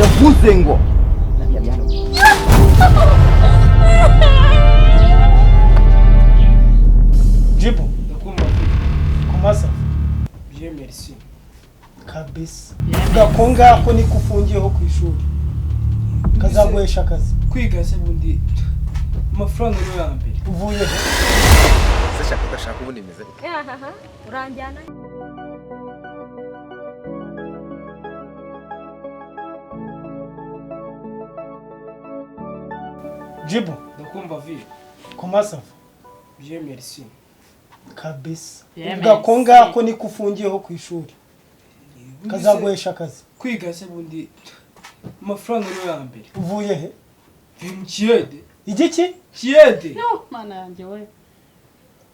yavuze ngo nabya byano Jibo ndakumva kumasa bien merci kabisa gakonga ko niko ufungiyeho ku ishuri kazaguhesha akazi kwiga se bundi amafaranga yo ya mbere uvuye he se shaka udashaka ubundi meze uranjyana Jibo ndakumva vi kumasa bien merci kabisa gakonga ko niko ufungiyeho ku ishuri kazaguhesha akazi kwiga se bundi amafaranga yo ya mbere uvuye he mkiyede igiki kiyede no mana yanjye we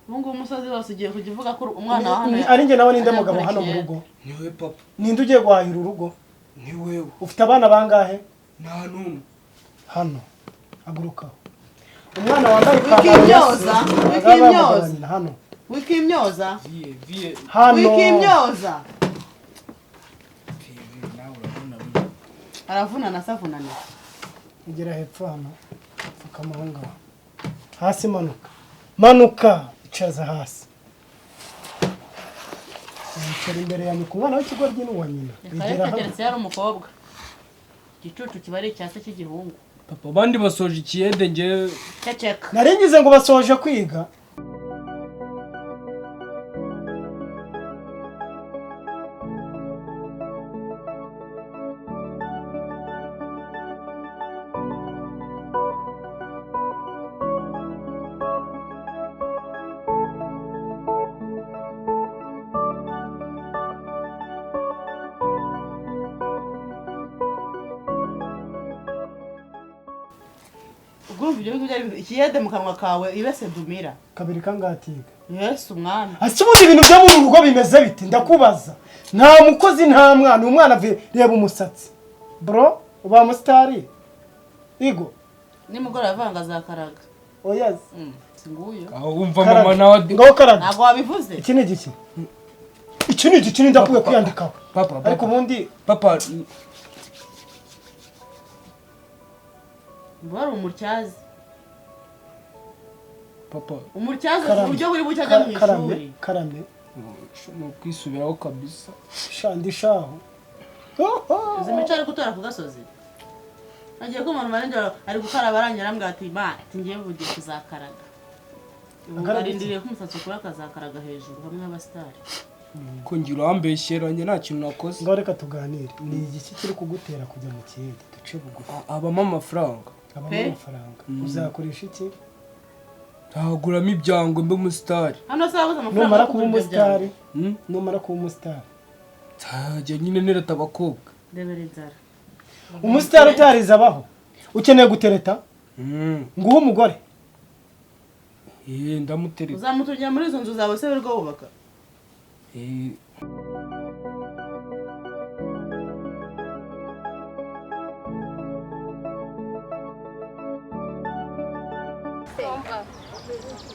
mungu umusozi wose ugiye kujya uvuga ko umwana wa hano ari njye nawe ninde mugabo hano mu rugo niwe papa ninde ugiye guhahira urugo ni wewe ufite abana bangahe nta numwe hano haguruka umwana wambaye wikimyoza wikimyoza hano wikimyoza vie hano wikimyoza nawe urabona aravuna na savunana ugera hepfo hano pfuka amahanga hasi manuka icaza hasi yicara imbere ya nyoko umwana w'ikigoryi n'uwa nyina bigera hateretse yari umukobwa igicucu kiba ari icyase cy'igihungu papa bandi basoje ikiyede nge ceceka nari ngize ngo basoje kwiga ubwumva ibyo ngibyo ikiyede mu kanwa kawe ibese dumira kabiri kangatiga yesu umwami ase ubundi ibintu byo mu rugo bimeze bite ndakubaza nta mukozi nta mwana umwana reba umusatsi bro uba mustari igo nimugoroba avanga zakaraga oyazi singuyo aho wumva mama nawe ngaho karaga ntabwo wabivuze iki ni igiki iki ni igiki ndakuye kwiyandikaho papa ariko ubundi papa wari umutyazi papa umutyazi ku buryo buri bucya ajya mu ishuri karame no kwisubiraho kabisa shandi shaho izi mico ari gutora ku gasozi agiye ko umuntu marengera ari gukaraba arangira ambwira ati ma ati ngiye bugiye kuzakaraga arindiriye ko umusatsi ukura akazakaraga hejuru hamwe y'abasitari ko ngira urambeshyeranye nta kintu nakoze ngaho reka tuganire ni igiki kiri kugutera kujya mu kiyede duce bugufi abamo amafaranga abamo amafaranga uzakoresha iki ntaguramo ibyango mbe umusitari hano se wabuze amafaranga numara yo kuba kugura ibyo umusitari byawe numara kuba umusitari nzajya nyine nereta abakobwa ndebera inzara umusitari utarize abaho ukeneye gutereta nguhe umugore ndamutereta uzamutungira muri izo nzu zawe se wirirwa wubaka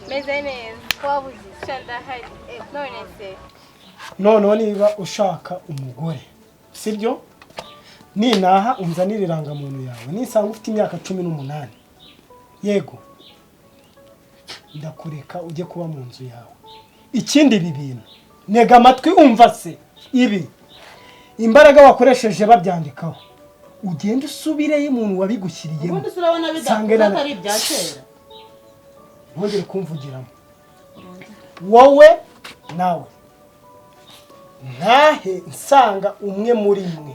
meze neza wabuze ndahari none se noneho niba ushaka umugore sibyo ninaha unzanira irangamuntu yawe nisanga ufite imyaka 18 yego ndakureka ujye kuba mu nzu yawe ikindi ibi bintu ntega amatwi umva se ibi imbaraga wakoresheje babyandikaho ugenda usubireyo umuntu wabigushyiriyemo ubundi se urabona bidatari ibya kera ntongere kumvugiramo wowe nawe ntahe nsanga umwe muri mwe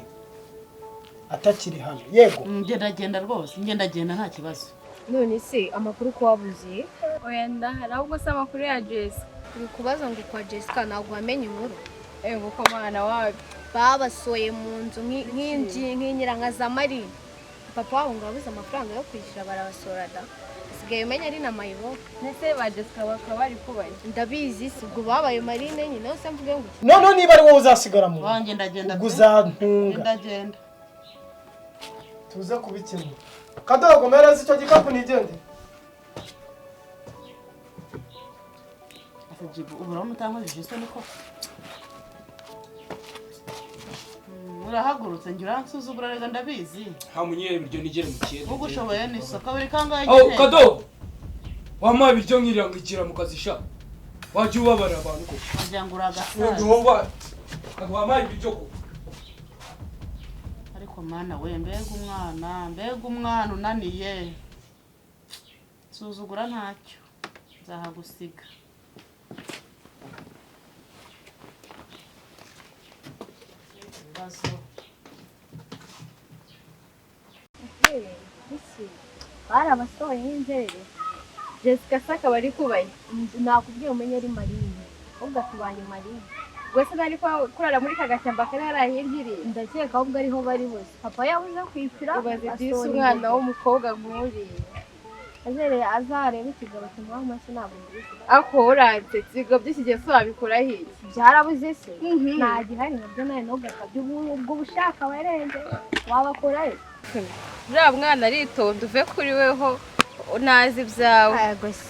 atakiri hano yego ngendagenda rwose ngendagenda nta kibazo none se amakuru ko wabuze oya ndahari ahubwo se amakuru ya Jessica uri kubaza ngo kwa Jessica ntabwo wamenye inkuru ngo ko mwana wawe babasoye mu nzu nk'inyiranka za Marine papa wabo ngo abuze amafaranga yo kwishyura barabasora da usigaye umenya ari na mayibo ndetse ba Jessica bakaba bari kubaye ndabizi si ubwo babaye Marine nyine se mvuge ngo noneho niba ari wowe uzasigara mu wanjye ndagenda uzantunga ndagenda tuze kubikemura kadogo mereza icyo gikapu nigende ubu urabona utankojeje isoni ko urahagurutse ngira nsuzugura rega ndabizi nta munyere ibiryo nigere mu kiye ugushoboye nisa kabiri kangahe aho kado wamaye ibiryo nkirira ngigira mu kazi sha waje ubabara abantu ko wagira ngo uragasaza ndoba wamaye ibiryo ko ariko mana we mbega umwana unaniye suzugura ntacyo nzahagusiga bazo bari abasohoye nk'inzerere Jessica saka bari kubaye nakubwiye umenye ari Marine ahubwo atubanye Marine gwese bari kurara muri kagashyamba karara hirya ndakeka ahubwo ariho bari bose papa yabuze kwishyura ubaze disi umwana w'umukobwa nk'uriye azere azareba ikigabo kimuha amashyi ntabwo ndisi ako uranze ikigo by'ikigeye so wabikora hirya byarabuze se nta gihari nabyo nawe ntugakabye ubwo bushaka warenze wabakorayo uriya mwana aritonda uve kuri weho unazi ibyawe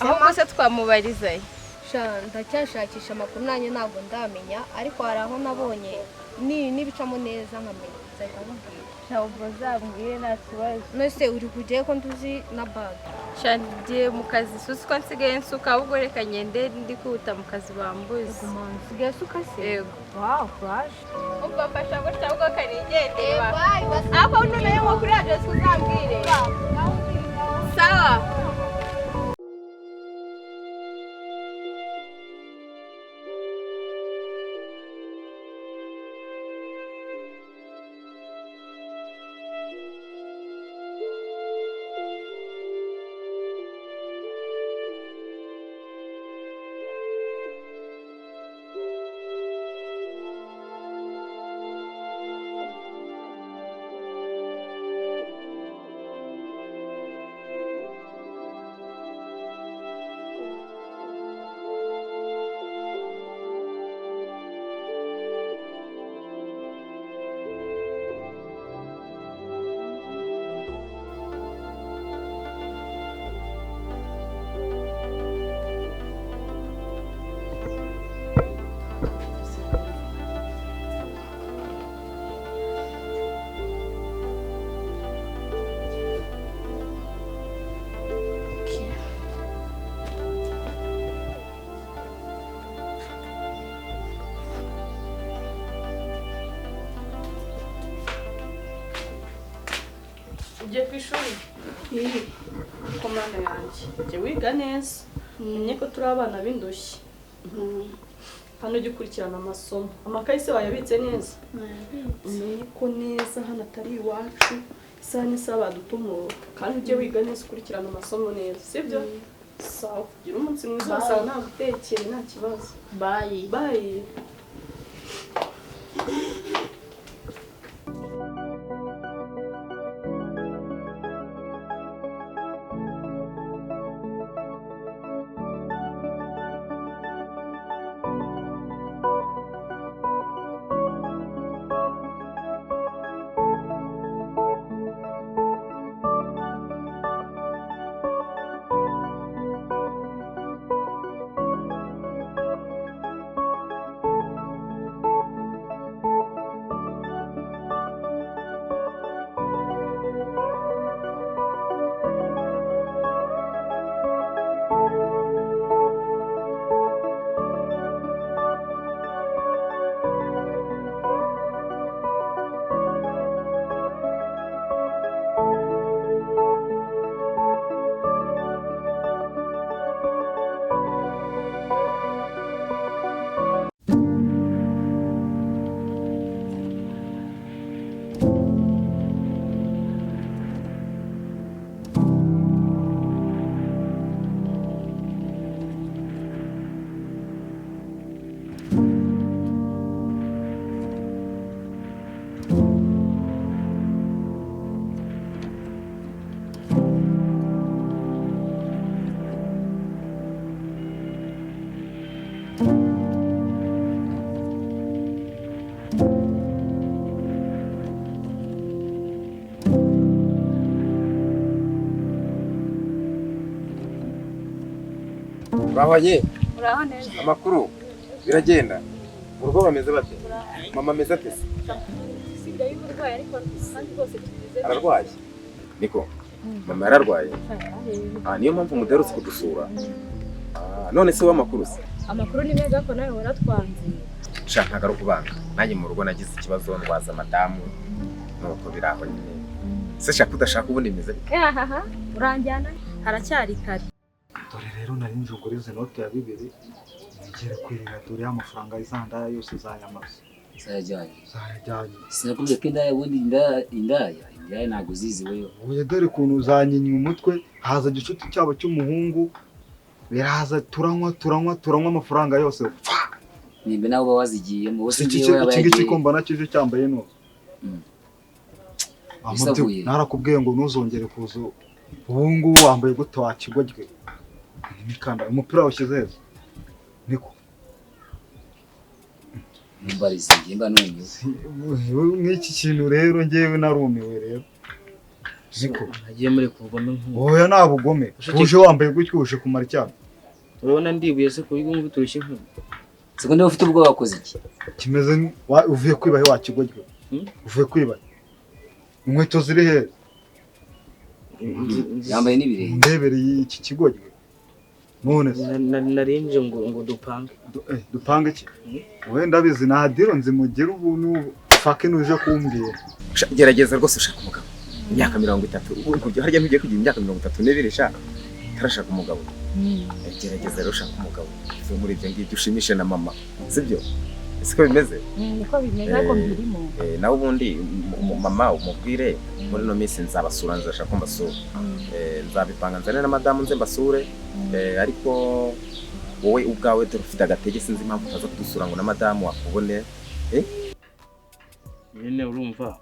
ahubwo se twamubarizayo ndacyashakisha amakuru nanjye ntabwo ndamenya ariko hari aho nabonye n'ibicamo neza nkamenya nzahita mubwira ntabwo uzambwire nta kibazo nose uri kujyayo ko nduzi na bage ngiye mu kazi susi ko nsigaye nsuka ahubwo reka ngende ndi kwihuta mu kazi bambuze nsigaye suka se yego wawu kuraje ubwo mfasha gutya ahubwo kanigendera ariko numenye nko kuri aderesi uzambwire sawa ugiye ku ishuri komanda yanjye jya wiga neza umenye ko turi abana b'indushyi hano ujya ukurikirana amasomo amakayi se wayabitse neza umenye ko neza hano atari iwacu isaha n'isaha badutumura kandi ujye wiga neza ukurikirana amasomo neza sibyo sawa kugira umunsi mwiza wasanga nagutekeye nta kibazo bayi bayi Bahanye uraho neza amakuru biragenda mu rugo bameze bate mama ameze ate si asigaye y'uburwayi ariko kandi rwose tumeze ararwaye niko mama yararwaye niyo mpamvu muderutse kudusura none se w'amakuru se amakuru ni meza ko nawe waratwanze shaka ntago ari ukubanga nanjye mu rugo nagize ikibazo ndwaza madamu nuko biraho nyine se shaka udashaka ubundi meze ahaha uranjyana haracyari kare dore rero nari nje ugurize note ya 2 ngere kwirira dore amafaranga izandaya yose zayamaze zayajyanye sinakubwiye ko indaya ubundi indaya ntabwo uzizi weyo uye dore ukuntu uzanyinya umutwe haza gicuti cyabo cy'umuhungu biraza turanywa amafaranga yose nimbe nawe uba wazigiyemo wose iki komba nakije cyambaye no narakubwiye ngo ntuzongere kuza ubungu wambaye gute wakigojwe nimikanda umupira washyize niko nimbarize ngimba numiwe nk'iki kintu rero ngewe narumiwe rero niko nagiye muri kuvugome oya nabugome uje wambaye gutyo uje kumara cyane urabona ndibuye se kuri ngumva turushye nko sekonde ufite ubwo wakoze iki kimeze uvuye kwibahe wakigojwe uvuye kwibahe inkweto ziri he yambaye n'ibirenge ndebereye iki kigojwe none narinje ngo dupange iki wenda bizi nadiro nzimugira ubuntu fake nuje kumbwira gerageza rwose ushaka umugabo imyaka 30 uburyo harya ntugiye kugira imyaka 32 shaka tarashaka umugabo gerageza rero ushaka umugabo zo muri ibyo ngibyo ushimishe na mama sibyo siko bimeze niko bimeze ariko mbirimo nawe ubundi mama umubwire muri no minsi nzabasura nzashaka mbasura nzabipanga nzane na madamu nze mbasure ariko wowe ubwawe dufite agatege sinzi impamvu utaza kudusura ngo na madamu wakubone nyine urumva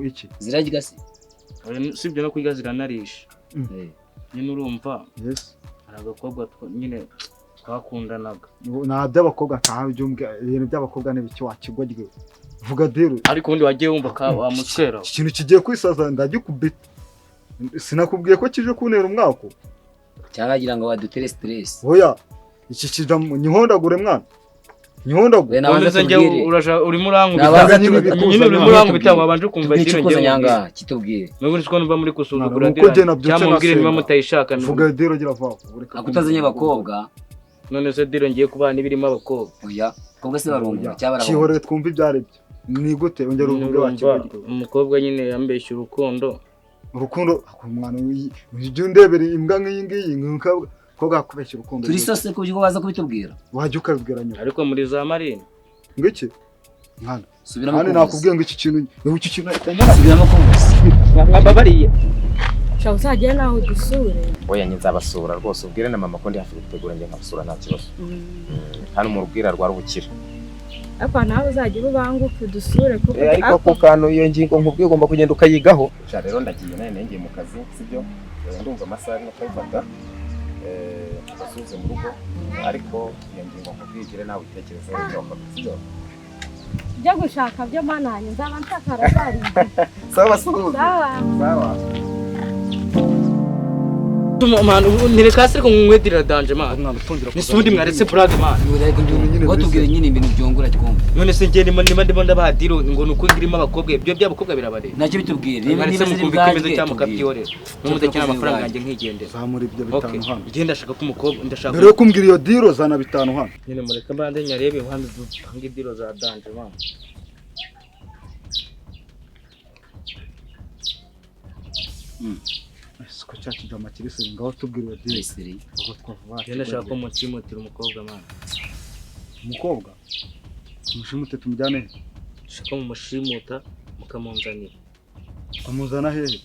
iki zirajya se sibyo no kwiga ziranarisha nyine urumva yes hari agakobwa nyine twakundanaga na by'abakobwa ntawe byumbwe ibintu by'abakobwa n'ibiki wakigojwe vuga dero ariko undi wagiye wumva ka wamutswera ikintu kigiye kwisaza ndagikubita sinakubwiye ko kije kunera umwako cyaragira ngo wadutere stress oya iki kija nyihondagure mwana nyihondagure none se njye urimo urankubita nyine urimo urankubita wabanje kumva diro njye nyanga kitubwire nubwo niko numva muri kusuzugura diro cyamubwire niba mutayishaka vuga dero gira vuba akutazanye abakobwa none se diro ngiye kubana ibirimo abakobwa oya kobwa se barumva cyabara cyihorere twumva ibyaribyo ni gute ongera uvuge wakigojwe umukobwa nyine yambeshye urukundo umwana ujye ndebera imbwa nk'iyi ngiyi ko gakubeshya urukundo turi sose ku byo baza kubitubwira wajya ukabibwira nyuma ariko muri za marine ngiki mwana subiramo kandi nakubwiye ngo iki kintu subiramo ko mwababariye shaka uzagera naho dusure oya nzabasura rwose ubwire na mama ko ndi hafi gutegura njye nkabasura nta kibazo hano mu rubwira rwa rubukira ariko nawe uzagira ubanguke dusure kuko ariko ko kantu iyo ngingo nkubwiye ugomba kugenda ukayigaho rero ndagiye nayo ngiye mu kazi sibyo ndumva amasaha no kwifata basubize mu rugo ariko iyo ngingo nkubwigire nawe utekerezeho icyo wakora sibyo byo gushaka byo mananye nzaba nshakara bari sawa sawa ntirekasi ariko mwedira danje man nisundi mwaretse plug man ngo tubwire nyine ibintu byongura twumva none se ngiye ndimo ndabadiro ngo nuko ngirimo abakobwa ibyo by'abakobwa birabare nacyo bitubwire niba mukumva cyangwa mukabyorera mumudakina amafaranga yanjye nkigendera zamura ibyo bitanu hano ngenda ndashaka ko umukobwa ndashaka mbere yo kumbwira iyo diro zana bitanu hano nyine mureka mbande nyarebe hano dupange diro za danje man siko cyakijya amakirisi ngaho tubwira iyo diro uko twavuga ngenda ndashaka ko mucimutira umukobwa man umukobwa tumushimute tumujyane ndashaka mu mushimuta mukamunzanira amuzana hehe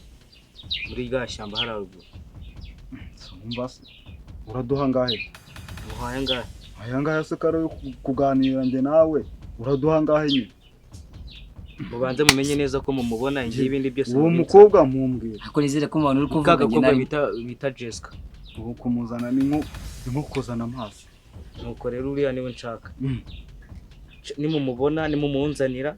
muri ga shyamba hararuguru umva se uraduha ngahe muhaye ngahe aya ngahe se kare kuganira njye nawe uraduha ngahe nyine mubanze mumenye neza ko mumubona ingiye ibindi byose uwo mukobwa mumbwira ako nizere ko umuntu uri kuvuga ngena bita Jessica ubu kumuzana ni nko kuzana amazi nuko rero uriya niwe nshaka nimumubona nimumunzanira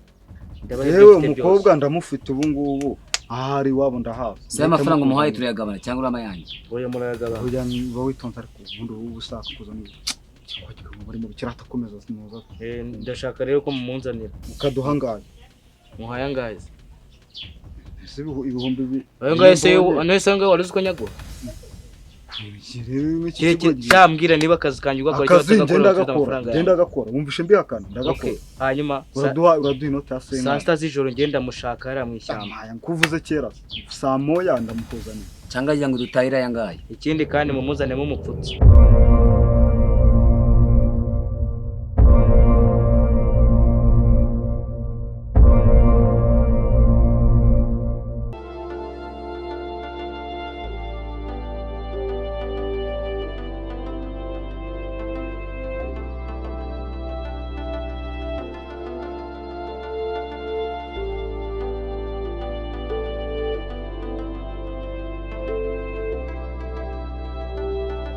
yewe umukobwa ndamufite ubu ngubu ahari wabo ndahazi se amafaranga umuhaye turayagabana cyangwa urama yanjye oya murayagabana oya niba witonze ariko ubundi ubu usaka kuzana ikigo muri mu kirata komeza sinuza ndashaka rero ko mumunzanira ukaduha ngaye muhaya ngahe ese ibihumbi bibiri ayo ngahe se nese ngahe wari uzi ko nyagura cyambwira niba akazi kanjye ugakora akazi ngenda gakora wumvishe mbihakana ndagakora hanyuma uraduha inota ya senga saa sita z'ijoro ngenda mushaka hariya mu ishyamba kuvuze kera saa moya ndamukuzanira cyangwa ngo dutahira yangaye ikindi kandi mumuzanemo umupfutsi